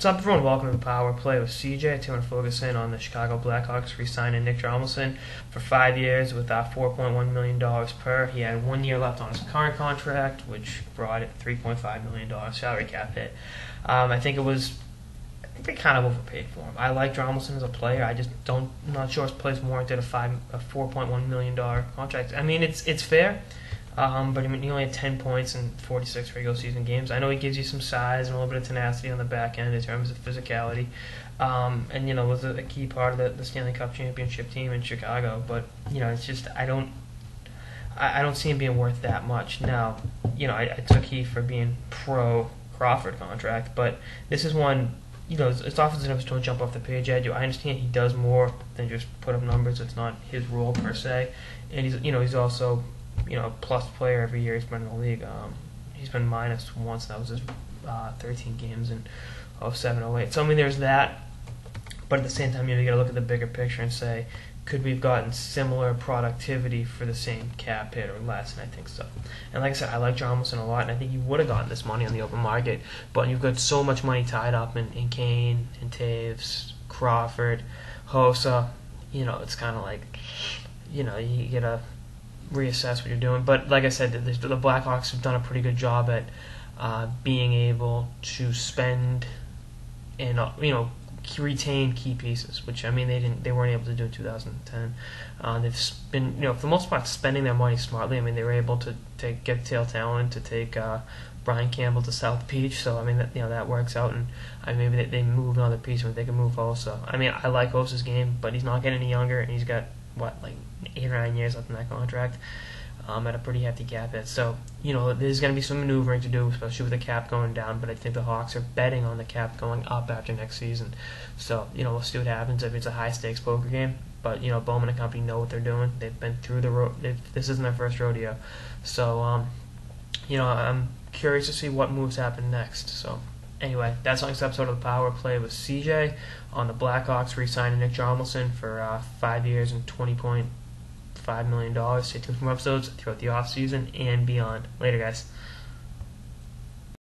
What's up, everyone? Welcome to the Power Play with CJ. Today, I want to focus in on the Chicago Blackhawks re-signing Nick Hjalmarsson for 5 years with $4.1 million per. He had 1 year left on his current contract, which brought it $3.5 million salary cap hit. I think they kind of overpaid for him. I like Hjalmarsson as a player. I'm not sure his play's warranted a $4.1 million contract. I mean, it's fair. But he only had 10 points in 46 regular season games. I know he gives you some size and a little bit of tenacity on the back end in terms of physicality, and was a key part of the Stanley Cup championship team in Chicago. But it's just I don't see him being worth that much. Now, I took heat for being pro Crawford contract, but this is one. His offensive numbers don't jump off the page at you. I understand he does more than just put up numbers. It's not his role per se, and he's also plus player every year he's been in the league. He's been minus once. That was his 13 games in 07-08. So, I mean, there's that. But at the same time, you got to look at the bigger picture and say, could we have gotten similar productivity for the same cap hit or less? And I think so. And like I said, I like Hjalmarsson a lot, and I think you would have gotten this money on the open market. But you've got so much money tied up in Kane, in Taves, Crawford, Hossa. It's kind of like, you get to reassess what you're doing. But like I said, the Blackhawks have done a pretty good job at being able to spend and retain key pieces, which I mean they weren't able to do in 2010. They've been for the most part spending their money smartly. I mean they were able to get tail talent to take Brian Campbell to South Beach, so I mean that works out, and maybe they moved another piece, but they can move Hossa. I mean I like Hossa's game, but he's not getting any younger, and he's got 8 or 9 years left in that contract at a pretty hefty cap hit. So, there's going to be some maneuvering to do, especially with the cap going down, but I think the Hawks are betting on the cap going up after next season. So, we'll see what happens if it's a high-stakes poker game. But, Bowman and company know what they're doing. They've been through the road. This isn't their first rodeo. So, I'm curious to see what moves happen next. So, anyway, that's the next episode of the Power Play with CJ on the Blackhawks re-signing Nick Hjalmarsson for 5 years and $20.5 million. Stay tuned for more episodes throughout the offseason and beyond. Later, guys.